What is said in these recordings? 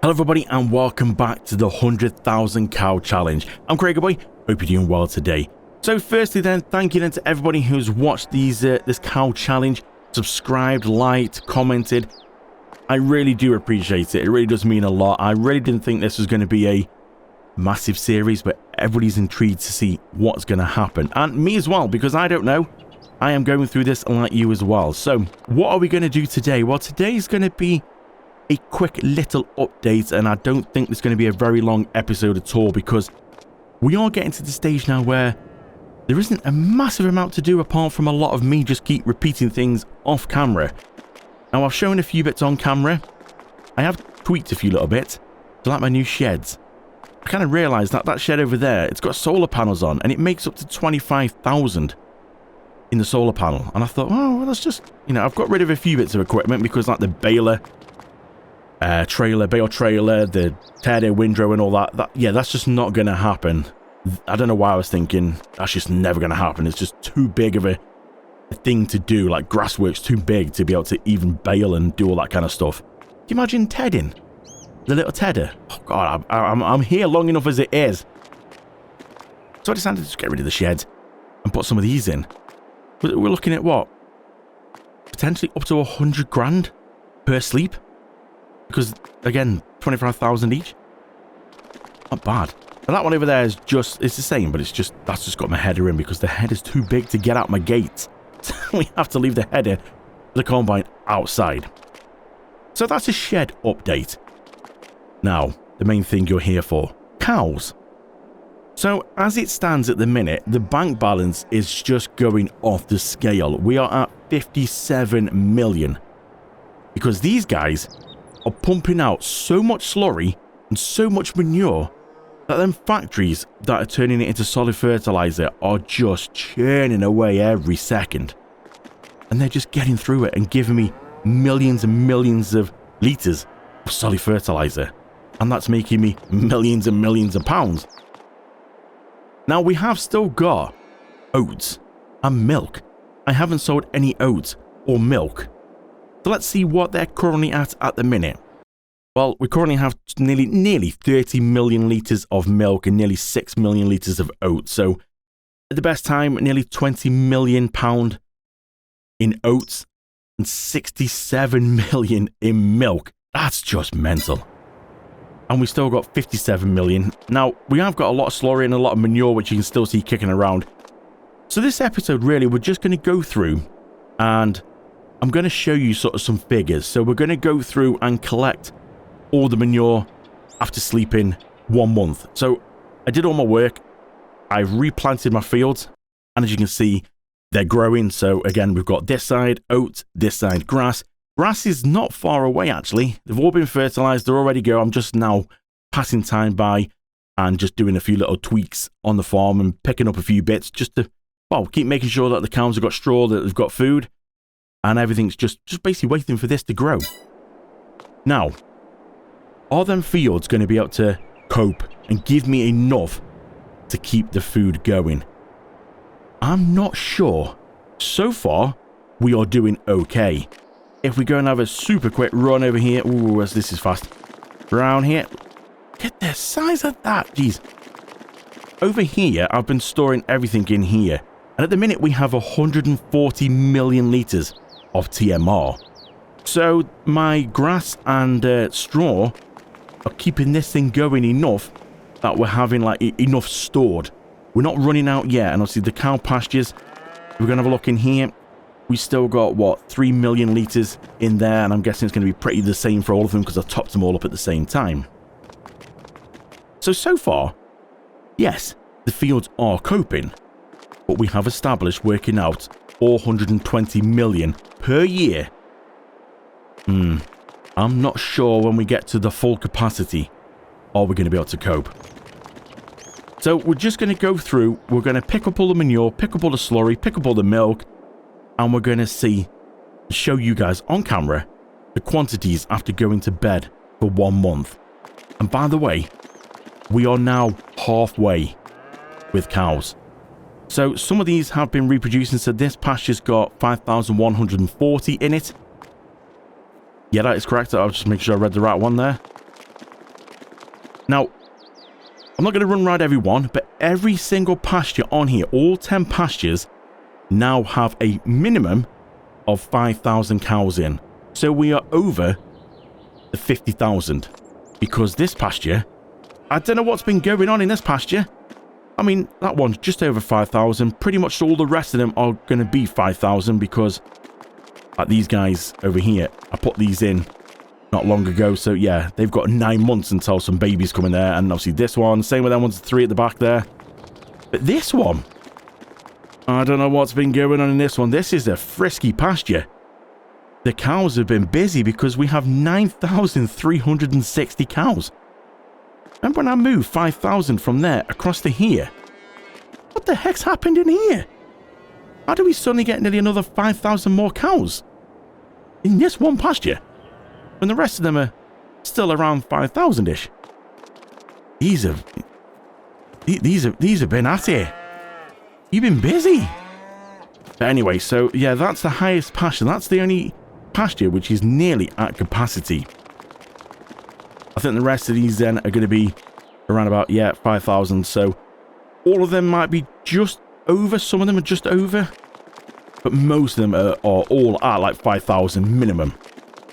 Hello everybody and welcome back to the 100,000 cow challenge. I'm Craig Boy, hope you're doing well today. So firstly then, thank you then to everybody who's watched this cow challenge, subscribed, liked, commented. I really do appreciate it. It really does mean a lot. I really didn't think this was going to be a massive series, but everybody's intrigued to see what's going to happen. And me as well, because I don't know. I am going through this like you as well. So what are we going to do today? Well, today's going to be a quick little update, and I don't think there's going to be a very long episode at all, because we are getting to the stage now where there isn't a massive amount to do apart from a lot of me just keep repeating things off camera. Now, I've shown a few bits on camera. I have tweaked a few little bits, like my new sheds. I kind of realised that that shed over there, it's got solar panels on, and it makes up to 25,000 in the solar panel. And I thought, oh, well, that's just, I've got rid of a few bits of equipment, because like the baler trailer, the teddy windrow and all that, yeah, that's just not going to happen. I don't know why I was thinking that's just never going to happen. It's just too big of a thing to do. Like, grass work's too big to be able to even bale and do all that kind of stuff. Can you imagine tedding? The little tedder? Oh god, I'm here long enough as it is. So I decided to just get rid of the sheds and put some of these in. We're looking at what? Potentially up to 100 grand per sleep. Because, again, 25,000 each. Not bad. And that one over there is just, it's the same, but that's just got my header in, because the header's too big to get out my gates. So we have to leave the header, the combine, outside. So that's a shed update. Now, the main thing you're here for. Cows. So, as it stands at the minute, the bank balance is just going off the scale. We are at 57 million. Because these guys are pumping out so much slurry and so much manure that them factories that are turning it into solid fertilizer are just churning away every second. And they're just getting through it and giving me millions and millions of litres of solid fertilizer. And that's making me millions and millions of pounds. Now, we have still got oats and milk. I haven't sold any oats or milk. So let's see what they're currently at the minute. Well, we currently have nearly 30 million litres of milk and nearly 6 million litres of oats. So at the best time, nearly 20 million pound in oats and 67 million in milk. That's just mental. And we still got 57 million. Now, we have got a lot of slurry and a lot of manure, which you can still see kicking around. So this episode, really, we're just going to go through and I'm going to show you sort of some figures. So we're going to go through and collect all the manure after sleeping 1 month. So I did all my work. I've replanted my fields. And as you can see, they're growing. So again, we've got this side oats, this side grass. Grass is not far away, actually. They've all been fertilized. They're all ready to go. I'm just now passing time by and just doing a few little tweaks on the farm and picking up a few bits just to, well, keep making sure that the cows have got straw, that they've got food. And everything's just basically waiting for this to grow. Now, are them fields going to be able to cope and give me enough to keep the food going? I'm not sure. So far, we are doing okay. If we go and have a super quick run over here. Ooh, this is fast. Around here. Look at the size of that. Jeez. Over here, I've been storing everything in here. And at the minute, we have 140 million litres of TMR. So my grass and straw are keeping this thing going enough that we're having like enough stored. We're not running out yet. And obviously the cow pastures, we're going to have a look in here. We still got, what, 3 million litres in there. And I'm guessing it's going to be pretty the same for all of them because I topped them all up at the same time. So far, yes, the fields are coping. But we have established working out 420 million per year. I'm not sure when we get to the full capacity are we going to be able to cope. So we're just going to go through, we're going to pick up all the manure, pick up all the slurry, pick up all the milk, and we're going to show you guys on camera the quantities after going to bed for 1 month. And by the way, we are now halfway with cows. So some of these have been reproducing. So this pasture's got 5,140 in it. Yeah, that is correct. I'll just make sure I read the right one there. Now, I'm not going to run around every one, but every single pasture on here, all 10 pastures, now have a minimum of 5,000 cows in. So we are over the 50,000. Because this pasture, I don't know what's been going on in this pasture. I mean, that one's just over 5,000. Pretty much all the rest of them are going to be 5,000 because, like these guys over here, I put these in not long ago. So yeah, they've got 9 months until some babies come in there. And obviously this one, same with that one's 3 at the back there. But this one, I don't know what's been going on in this one. This is a frisky pasture. The cows have been busy because we have 9,360 cows. Remember when I moved 5,000 from there across to here? What the heck's happened in here? How do we suddenly get nearly another 5,000 more cows in this one pasture when the rest of them are still around 5,000-ish? These have been at it. You've been busy. But anyway, so yeah, that's the highest pasture. That's the only pasture which is nearly at capacity. I think the rest of these then are going to be around about, yeah, 5,000. So all of them might be just over. Some of them are just over. But most of them are all at like 5,000 minimum.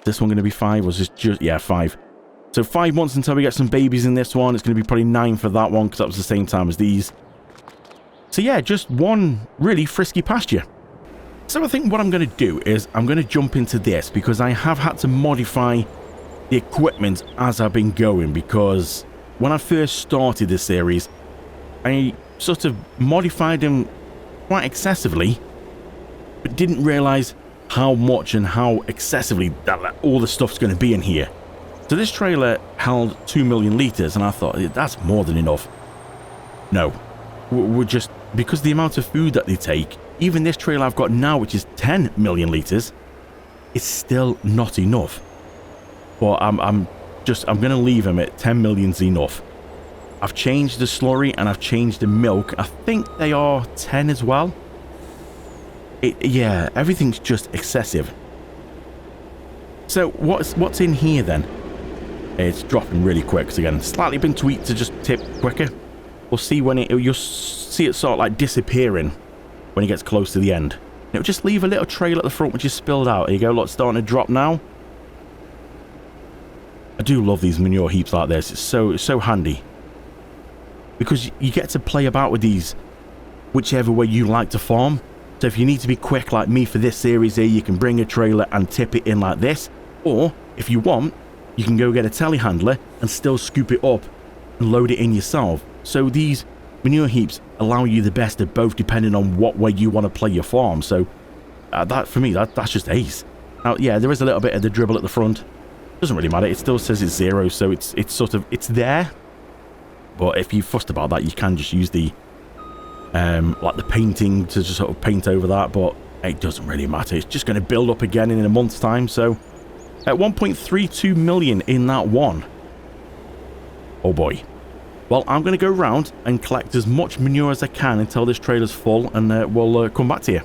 This one going to be 5 or just yeah, 5. So 5 months until we get some babies in this one. It's going to be probably 9 for that one because that was the same time as these. So yeah, just one really frisky pasture. So I think what I'm going to do is I'm going to jump into this because I have had to modify the equipment as I've been going, because when I first started this series, I sort of modified them quite excessively, but didn't realize how much and how excessively that all the stuff's going to be in here. So this trailer held 2 million litres, and I thought, that's more than enough. No, we're just, because the amount of food that they take, even this trailer I've got now, which is 10 million litres, is still not enough. But I'm going to leave them at 10 million's enough. I've changed the slurry and I've changed the milk. I think they are 10 as well. Yeah, everything's just excessive. So what's in here then? It's dropping really quick because again, slightly been tweaked to just tip quicker. We'll see when you'll see it sort of like disappearing when it gets close to the end. It'll just leave a little trail at the front which is spilled out. There you go, look, starting to drop now. I do love these manure heaps like this. It's so handy. Because you get to play about with these whichever way you like to farm. So if you need to be quick like me for this series here, you can bring a trailer and tip it in like this. Or, if you want, you can go get a telehandler and still scoop it up and load it in yourself. So these manure heaps allow you the best of both depending on what way you want to play your farm. So that for me, that's just ace. Now, yeah, there is a little bit of the dribble at the front. Doesn't really matter. It still says it's 0, so it's sort of, it's there. But if you fussed about that, you can just use the like the painting to just sort of paint over that, but it doesn't really matter. It's just going to build up again in a month's time. So at 1.32 million in that one. Oh boy. Well, I'm going to go around and collect as much manure as I can until this trailer's full, and we'll come back to you.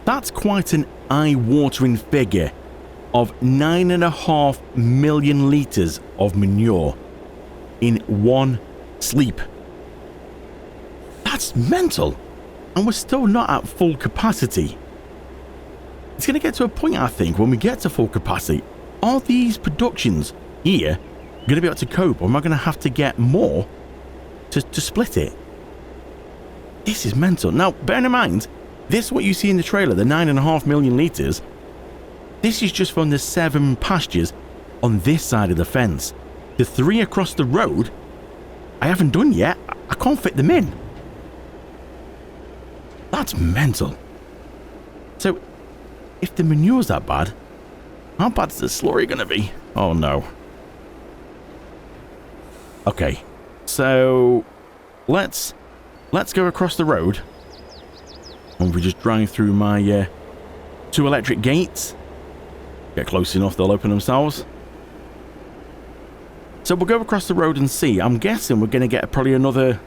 That's quite an eye-watering figure of 9.5 million litres of manure in one sleep. That's mental. And we're still not at full capacity. It's going to get to a point, I think, when we get to full capacity. Are these productions here going to be able to cope, or am I going to have to get more to split it? This is mental. Now, bear in mind, this what you see in the trailer, the 9.5 million litres, this is just from the 7 pastures on this side of the fence. The 3 across the road, I haven't done yet. I can't fit them in. That's mental. So, if the manure's that bad, how bad's the slurry going to be? Oh no. Okay, so let's go across the road. And we just drive through my 2 electric gates. Get close enough, they'll open themselves. So we'll go across the road and see. I'm guessing we're going to get probably another...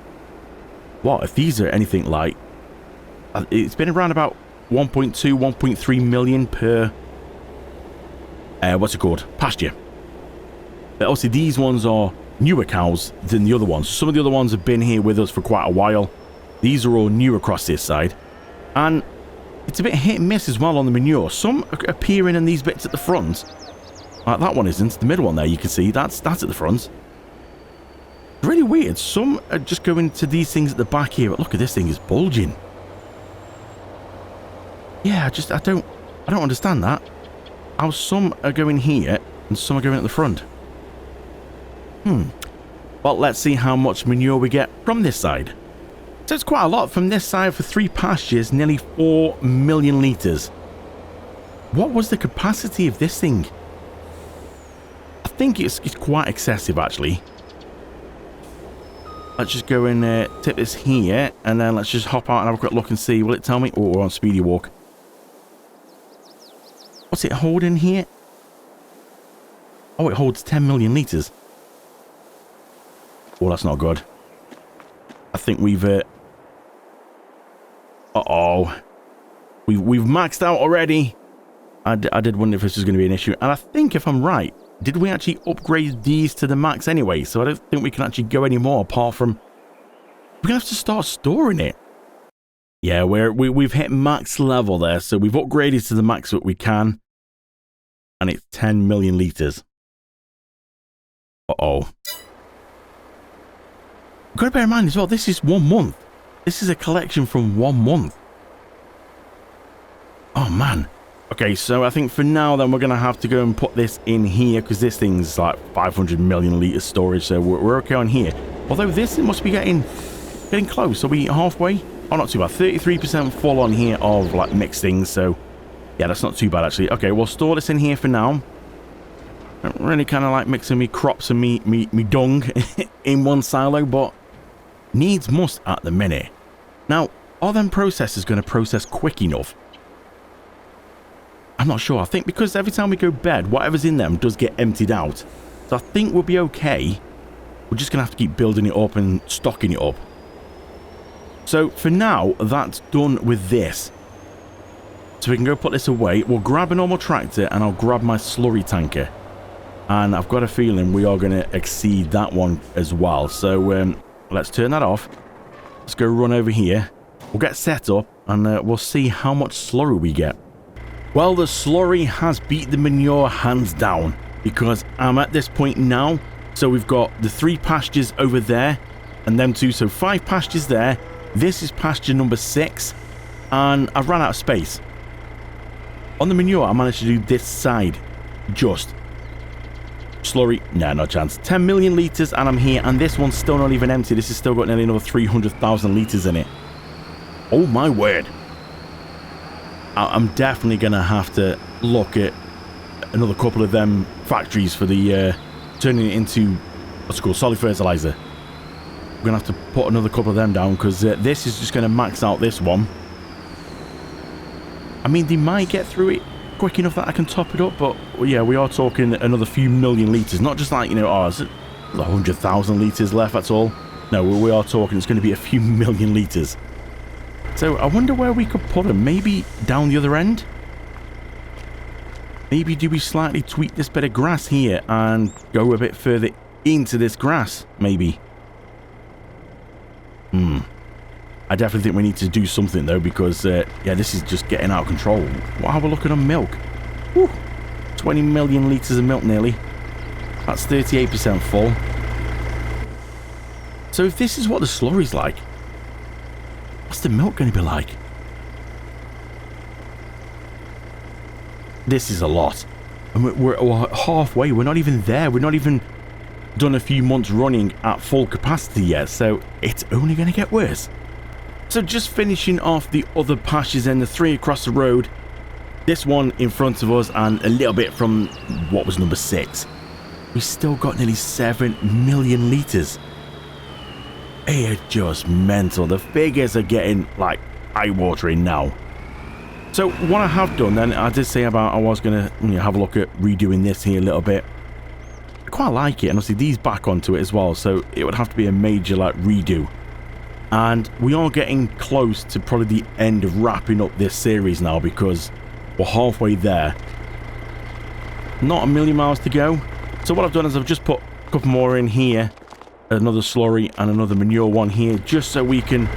What, if these are anything like... It's been around about 1.2, 1.3 million per... what's it called? Pasture. But obviously these ones are newer cows than the other ones. Some of the other ones have been here with us for quite a while. These are all new across this side. And it's a bit hit and miss as well on the manure. Some are appearing in these bits at the front. Like that one isn't. The middle one there, you can see, that's at the front. Really weird. Some are just going to these things at the back here. But look at this thing, is bulging. Yeah, I don't understand that. How some are going here and some are going at the front. Well, let's see how much manure we get from this side. So it's quite a lot from this side for 3 pastures, nearly 4 million litres. What was the capacity of this thing? I think it's quite excessive, actually. Let's just go and tip this here, and then let's just hop out and have a quick look and see. Will it tell me? Oh, we're on speedy walk. What's it holding here? Oh, it holds 10 million litres. Oh, that's not good. I think we've... Uh-oh. We've maxed out already. I did wonder if this was going to be an issue. And I think, if I'm right, did we actually upgrade these to the max anyway? So I don't think we can actually go any more apart from... We're going to have to start storing it. Yeah, we've hit max level there. So we've upgraded to the max that we can. And it's 10 million litres. Uh-oh. You've got to bear in mind as well, this is 1 month. This is a collection from 1 month. Oh, man. Okay, so I think for now, then, we're going to have to go and put this in here, because this thing's like 500 million litre storage, so we're okay on here. Although this must be getting close. Are we halfway? Oh, not too bad. 33% full on here of, like, mixed things, so yeah, that's not too bad, actually. Okay, we'll store this in here for now. I'm really kind of like mixing me crops and me dung in one silo, but needs must at the minute. Now, are them processors going to process quick enough? I'm not sure. I think because every time we go bed, whatever's in them does get emptied out. So I think we'll be okay. We're just going to have to keep building it up and stocking it up. So for now, that's done with this. So we can go put this away. We'll grab a normal tractor and I'll grab my slurry tanker. And I've got a feeling we are going to exceed that one as well. So let's turn that off. Let's go run over here. We'll get set up and we'll see how much slurry we get. Well, the slurry has beat the manure hands down because I'm at this point now. So we've got the 3 pastures over there and them 2. So 5 pastures there. This is pasture number 6 and I've run out of space. On the manure, I managed to do this side just. Slurry, nah, no chance. 10 million litres and I'm here, and this one's still not even empty. This has still got nearly another 300,000 litres in it. Oh my word. I'm definitely going to have to look at another couple of them factories for the turning it into what's it called, solid fertilizer. We're going to have to put another couple of them down because this is just going to max out this one. I mean, they might get through it quick enough that I can top it up, but yeah, we are talking another few million litres, not just like, you know, oh, is it 100,000 litres left, that's all. No, we are talking it's going to be a few million litres. So I wonder where we could put them. Maybe down the other end? Maybe do we slightly tweak this bit of grass here and go a bit further into this grass, maybe? I definitely think we need to do something though, because yeah, this is just getting out of control. Wow, we're looking on milk. Whew. 20 million litres of milk nearly. That's 38% full. So if this is what the slurry's like, what's the milk going to be like? This is a lot. And we're halfway. We're not even there. We're not even done a few months running at full capacity yet. So it's only going to get worse. So just finishing off the other pastures and the 3 across the road. This one in front of us and a little bit from what was number 6. We still got nearly 7 million litres. It's just mental. The figures are getting like eye-watering now. So what I have done then, I did say about I was going to have a look at redoing this here a little bit. I quite like it, and obviously these back onto it as well, so it would have to be a major like redo. And we are getting close to probably the end of wrapping up this series now, because we're halfway there. Not a million miles to go. So what I've done is I've just put A couple more in here. Another slurry and another manure one here, just so we can...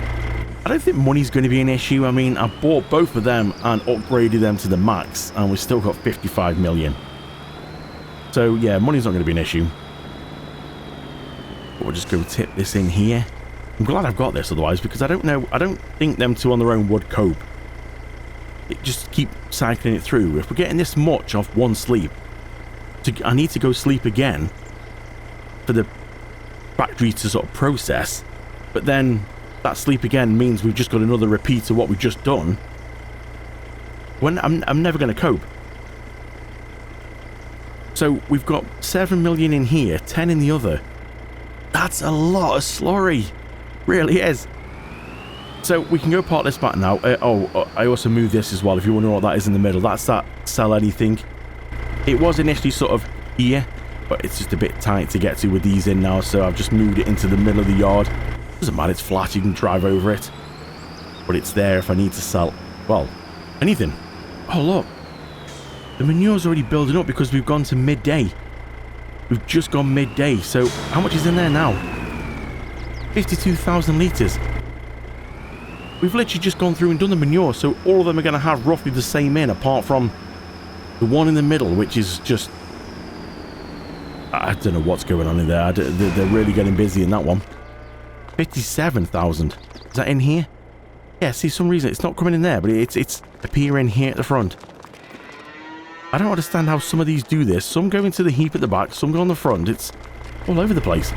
I don't think money's going to be an issue. I mean, I bought both of them and upgraded them to the max, and we've still got 55 million. So, yeah, money's not going to be an issue. But we'll just go tip this in here. I'm glad I've got this otherwise, because I don't think them two on their own would cope. It just keep cycling it through. If we're getting this much off one sleep, I need to go sleep again for the factory to sort of process, but then that sleep again means we've just got another repeat of what we've just done. When I'm never going to cope. So we've got 7 million in here, 10 in the other. That's a lot of slurry. Really is. So we can go part this back now. I also moved this as well. If you wonder what that is in the middle, that's that sell anything. It was initially sort of here, but it's just a bit tight to get to with these in now, so I've just moved it into the middle of the yard. Doesn't matter, it's flat, you can drive over it. But it's there if I need to sell, well, anything. Oh, look. The manure's already building up because we've gone to midday. We've just gone midday, so how much is in there now? 52,000 litres. We've literally just gone through and done the manure, so all of them are going to have roughly the same in, apart from the one in the middle, which is just... I don't know what's going on in there. They're really getting busy in that one. 57,000. Is that in here? Yeah, see, some reason it's not coming in there, but it's appearing here at the front. I don't understand how some of these do this. Some go into the heap at the back, some go on the front. It's all over the place.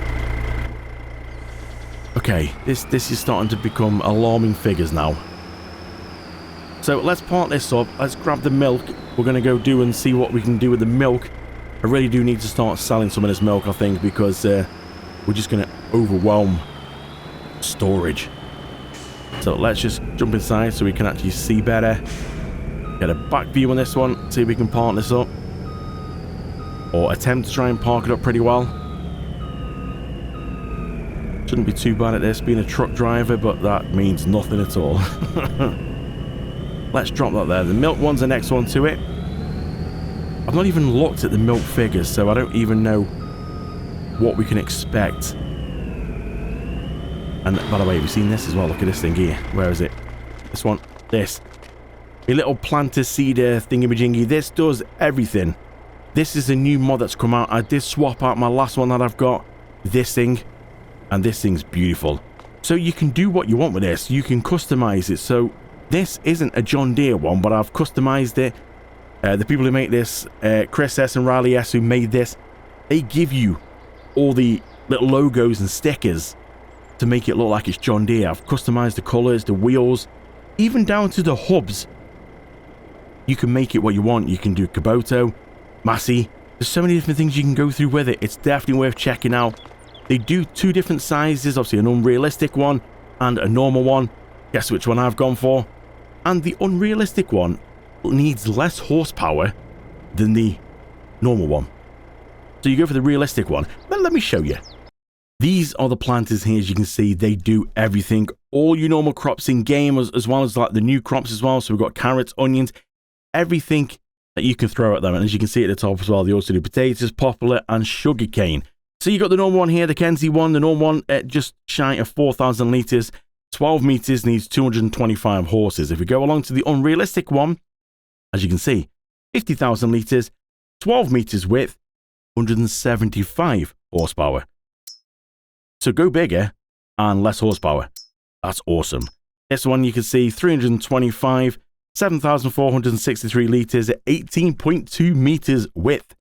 Okay, this is starting to become alarming figures now. So let's part this up. Let's grab the milk. We're going to go do and see what we can do with the milk. I really do need to start selling some of this milk, I think, because we're just going to overwhelm storage. So let's just jump inside so we can actually see better. Get a back view on this one, see if we can park this up. Or attempt to try and park it up pretty well. Shouldn't be too bad at this, being a truck driver, but that means nothing at all. Let's drop that there. The milk one's the next one to it. I've not even looked at the milk figures, so I don't even know what we can expect. And by the way, have you seen this as well? Look at this thing here. Where is it? This one. This. A little planter seeder thingamajingy. This does everything. This is a new mod that's come out. I did swap out my last one that I've got. This thing. And this thing's beautiful. So you can do what you want with this. You can customize it. So this isn't a John Deere one, but I've customized it. The people who make this, Chris S. and Riley S. who made this, they give you all the little logos and stickers to make it look like it's John Deere. I've customized the colors, the wheels, even down to the hubs. You can make it what you want. You can do Kubota, Massey. There's so many different things you can go through with it. It's definitely worth checking out. They do two different sizes, obviously an unrealistic one and a normal one. Guess which one I've gone for? And the unrealistic one needs less horsepower than the normal one. So you go for the realistic one. But let me show you. These are the planters here. As you can see, they do everything. All your normal crops in game, as well as like the new crops as well. So we've got carrots, onions, everything that you can throw at them. And as you can see at the top as well, they also do potatoes, poplar, and sugarcane. So you got the normal one here, the Kenzie one. The normal one at just shy of 4,000 litres, 12 meters, needs 225 horses. If we go along to the unrealistic one, as you can see, 50,000 litres, 12 meters width, 175 horsepower. So go bigger and less horsepower. That's awesome. This one you can see 325, 7,463 litres at 18.2 meters width.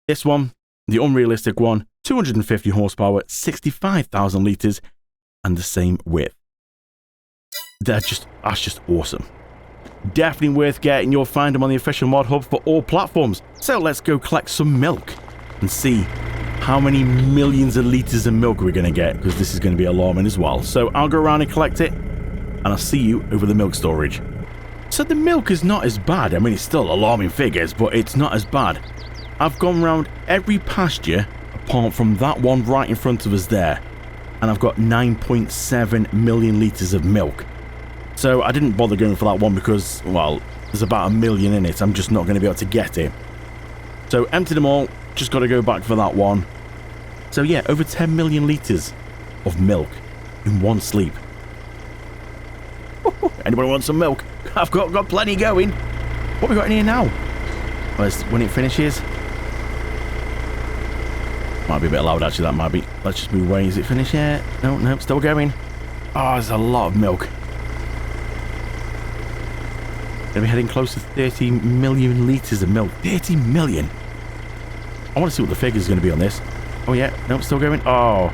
This one, the unrealistic one, 250 horsepower, 65,000 litres and the same width. That's just awesome. Definitely worth getting. You'll find them on the official mod hub for all platforms. So let's go collect some milk and see how many millions of litres of milk we're going to get, because this is going to be alarming as well. So I'll go around and collect it, and I'll see you over the milk storage. So the milk is not as bad. I mean, it's still alarming figures, but it's not as bad. I've gone around every pasture apart from that one right in front of us there, and I've got 9.7 million litres of milk. So I didn't bother going for that one because, well, there's about 1 million in it. I'm just not going to be able to get it. So empty them all. Just got to go back for that one. So yeah, over 10 million litres of milk in one sleep. Anybody want some milk? I've got plenty going. What have we got in here now? Well, when it finishes. Might be a bit loud actually, that might be. Let's just move away. Is it finished yet? No, still going. Oh, there's a lot of milk. Gonna be heading close to 30 million litres of milk. 30 million? I want to see what the figure is going to be on this. Oh yeah, no, still going. Oh,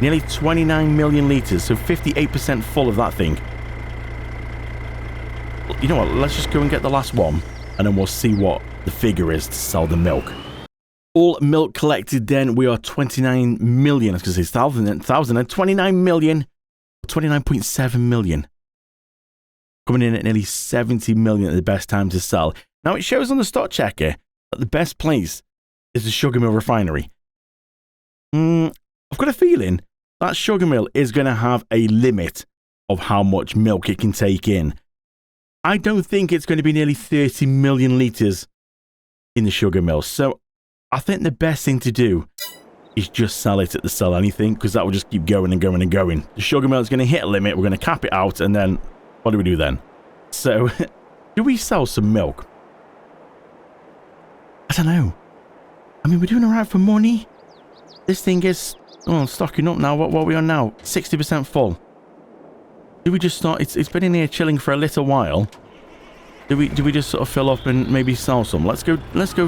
nearly 29 million litres, so 58% full of that thing. You know what, let's just go and get the last one, and then we'll see what the figure is to sell the milk. All milk collected then, we are 29 million, I was going to say 1,000 and 29 million, 29.7 million. Coming in at nearly 70 million at the best time to sell. Now it shows on the stock checker that the best place is the sugar mill refinery. I've got a feeling that sugar mill is going to have a limit of how much milk it can take in. I don't think it's going to be nearly 30 million litres in the sugar mill. So I think the best thing to do is just sell it at the sell anything, because that will just keep going and going and going. The sugar mill is going to hit a limit. We're going to cap it out, and then what do we do then? So do we sell some milk? I don't know. I mean, we're doing all right for money. This thing is stocking up now. What are we on now? 60% full. Do we just start? It's been in here chilling for a little while. Do we just sort of fill up and maybe sell some? Let's go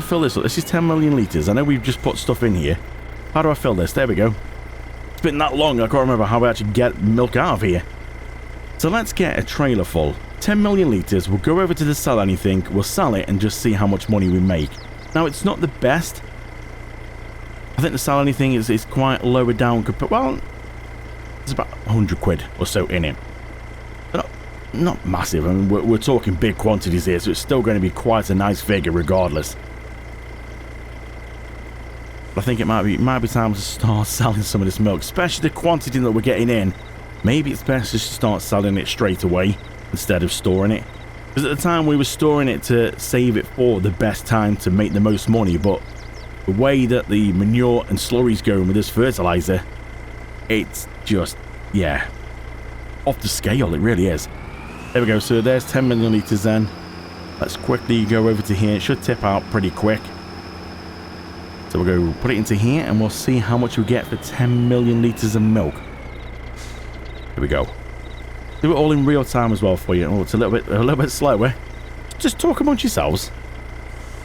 fill this up. This is 10 million litres. I know we've just put stuff in here. How do I fill this? There we go. It's been that long, I can't remember how we actually get milk out of here. So let's get a trailer full. 10 million litres. We'll go over to the sell anything. We'll sell it and just see how much money we make. Now, it's not the best. I think the sell anything is quite lower down. Well, there's about 100 quid or so in it. But not massive. I mean, we're talking big quantities here, so it's still going to be quite a nice figure regardless. But I think it might be time to start selling some of this milk, especially the quantity that we're getting in. Maybe it's best just to start selling it straight away instead of storing it. Because at the time we were storing it to save it for the best time to make the most money, but the way that the manure and slurry's going with this fertilizer, it's just, yeah, off the scale, it really is. There we go, so there's 10 million litres then. Let's quickly go over to here. It should tip out pretty quick. So we'll go put it into here and we'll see how much we get for 10 million litres of milk. Here we go. Do it all in real time as well for you. Oh, it's a little bit slower. Just talk amongst yourselves.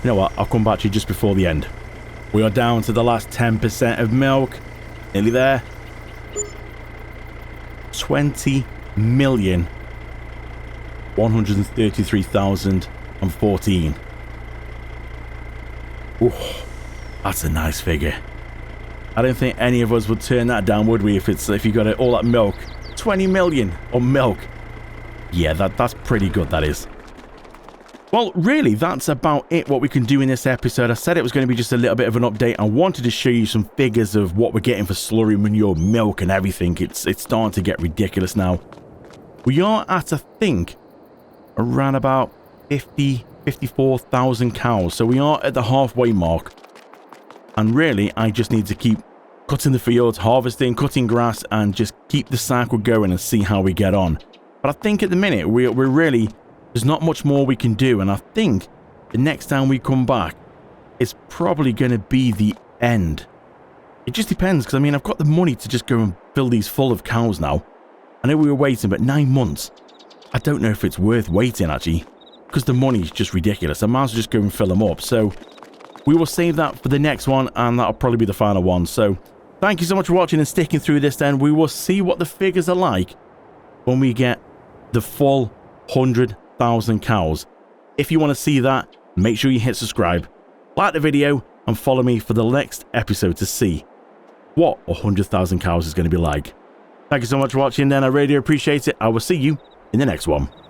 You know what? I'll come back to you just before the end. We are down to the last 10% of milk. Nearly there. 20,133,014. Ooh, that's a nice figure. I don't think any of us would turn that down, would we? If you got it all that milk. 20 million on milk. Yeah, that's pretty good, that is. Well, really, that's about it, what we can do in this episode. I said it was going to be just a little bit of an update. I wanted to show you some figures of what we're getting for slurry, manure, milk, and everything. It's starting to get ridiculous now. We are at, I think, around about 54,000 cows. So we are at the halfway mark. And really, I just need to keep cutting the fields, harvesting, cutting grass, and just keep the cycle going and see how we get on. But I think at the minute, we're really, there's not much more we can do. And I think the next time we come back, it's probably going to be the end. It just depends, because I mean, I've got the money to just go and fill these full of cows now. I know we were waiting, but 9 months. I don't know if it's worth waiting, actually, because the money's just ridiculous. I might as well just go and fill them up. So we will save that for the next one, and that'll probably be the final one. So thank you so much for watching and sticking through this then. We will see what the figures are like when we get the full 100,000 cows. If you want to see that, make sure you hit subscribe, like the video, and follow me for the next episode to see what 100,000 cows is going to be like. Thank you so much for watching then. I really appreciate it. I will see you in the next one.